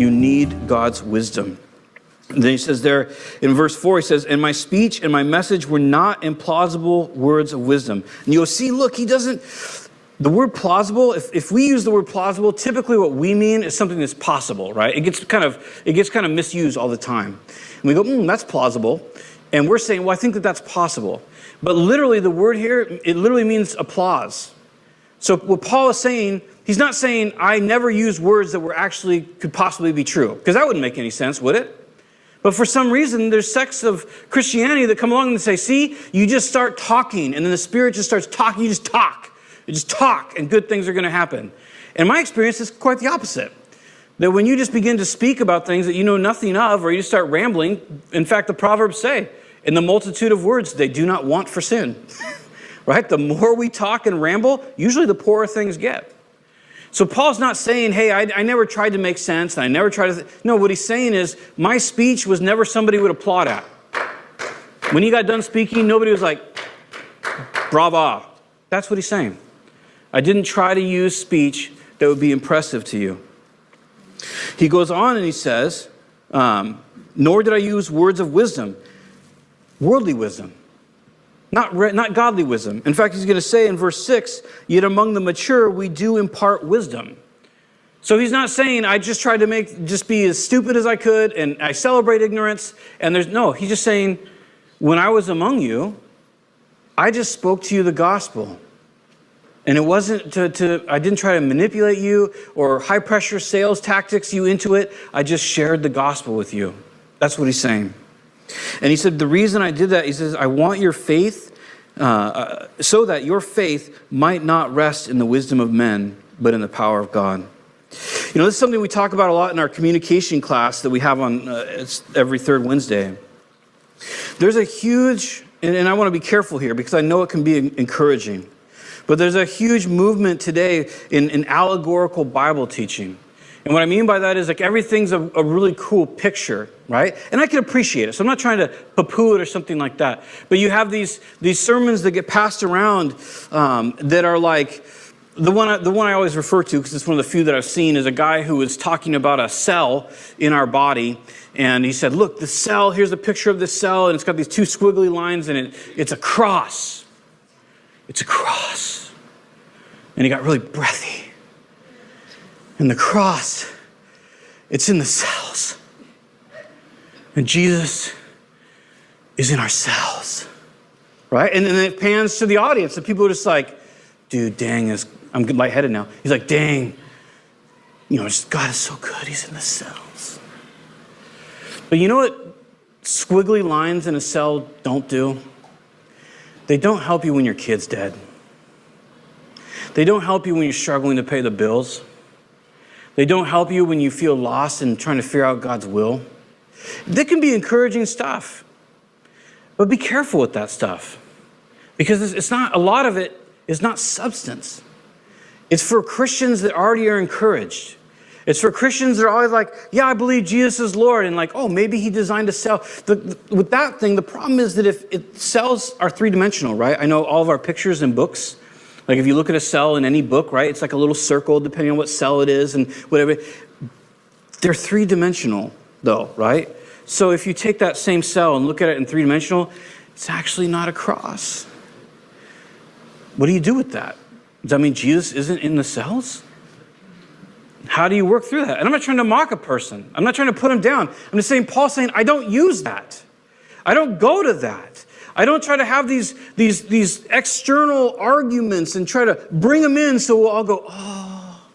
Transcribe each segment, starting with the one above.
You need God's wisdom. And then he says there in verse 4, he says, and my speech and my message were not implausible words of wisdom. And you'll see, look, he doesn't, the word plausible, if we use the word plausible, typically what we mean is something that's possible, right? It gets kind of misused all the time. And we go, that's plausible. And we're saying, well, I think that that's possible. But literally the word here, it literally means applause. So what Paul is saying, he's not saying, I never use words that could possibly be true. Because that wouldn't make any sense, would it? But for some reason, there's sects of Christianity that come along and say, see, you just start talking, and then the Spirit just starts talking. You just talk. You just talk, and good things are going to happen. And my experience is quite the opposite. That when you just begin to speak about things that you know nothing of, or you just start rambling, in fact, the Proverbs say, in the multitude of words, they do not want for sin. Right? The more we talk and ramble, usually the poorer things get. So Paul's not saying, hey, I never tried to make sense, and I never tried to... No, what he's saying is, my speech was never somebody would applaud at. When he got done speaking, nobody was like, brava. That's what he's saying. I didn't try to use speech that would be impressive to you. He goes on and he says, nor did I use words of wisdom, worldly wisdom. Not godly wisdom. In fact, he's going to say in verse 6, yet among the mature we do impart wisdom. So he's not saying I just tried to just be as stupid as I could and I celebrate ignorance. And he's just saying, when I was among you, I just spoke to you the gospel. And it wasn't I didn't try to manipulate you or high pressure sales tactics you into it. I just shared the gospel with you. That's what he's saying. And he said, the reason I did that, he says, I want your faith, so that your faith might not rest in the wisdom of men, but in the power of God. You know, this is something we talk about a lot in our communication class that we have on every third Wednesday. There's a huge, and I want to be careful here because I know it can be encouraging, but there's a huge movement today in allegorical Bible teaching. And what I mean by that is like everything's a really cool picture, right? And I can appreciate it. So I'm not trying to poo-poo it or something like that. But you have these sermons that get passed around that are like, the one I always refer to, because it's one of the few that I've seen, is a guy who was talking about a cell in our body. And he said, look, the cell, here's a picture of this cell, and it's got these two squiggly lines, and it's a cross. It's a cross. And he got really breathy. And the cross, it's in the cells. And Jesus is in our cells. Right? And then it pans to the audience. And people are just like, dude, dang, I'm lightheaded now. He's like, dang, God is so good. He's in the cells. But you know what squiggly lines in a cell don't do? They don't help you when your kid's dead. They don't help you when you're struggling to pay the bills. They don't help you when you feel lost and trying to figure out God's will. They can be encouraging stuff. But be careful with that stuff. Because it's not, a lot of it is not substance. It's for Christians that already are encouraged. It's for Christians that are always like, yeah, I believe Jesus is Lord. And like, oh, maybe he designed a cell. With that thing, the problem is that cells are three-dimensional, right? I know all of our pictures in books. Like if you look at a cell in any book, right, it's like a little circle depending on what cell it is and whatever. They're three-dimensional though, right? So if you take that same cell and look at it in three-dimensional, it's actually not a cross. What do you do with that? Does that mean Jesus isn't in the cells? How do you work through that? And I'm not trying to mock a person. I'm not trying to put him down. I'm just saying, Paul's saying, I don't use that. I don't go to that. I don't try to have these external arguments and try to bring them in so we'll all go, oh.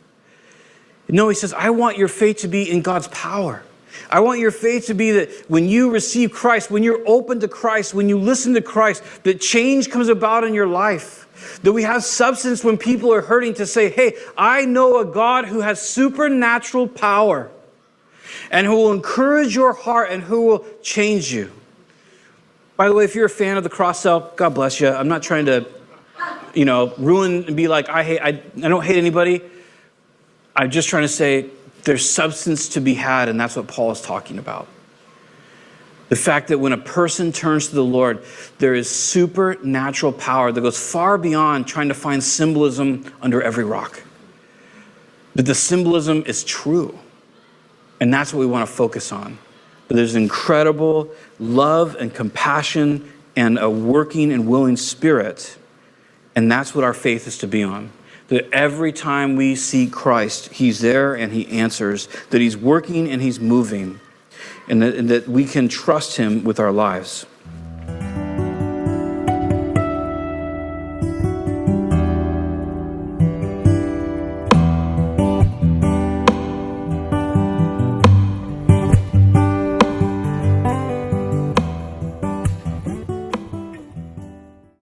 No, he says, I want your faith to be in God's power. I want your faith to be that when you receive Christ, when you're open to Christ, when you listen to Christ, that change comes about in your life. That we have substance when people are hurting to say, hey, I know a God who has supernatural power and who will encourage your heart and who will change you. By the way, if you're a fan of the cross cell, God bless you. I'm not trying to, ruin and be like, I don't hate anybody. I'm just trying to say there's substance to be had, and that's what Paul is talking about. The fact that when a person turns to the Lord, there is supernatural power that goes far beyond trying to find symbolism under every rock. But the symbolism is true. And that's what we want to focus on. But there's incredible love and compassion and a working and willing spirit. And that's what our faith is to be on. That every time we seek Christ, he's there and he answers. That he's working and he's moving. And that we can trust him with our lives.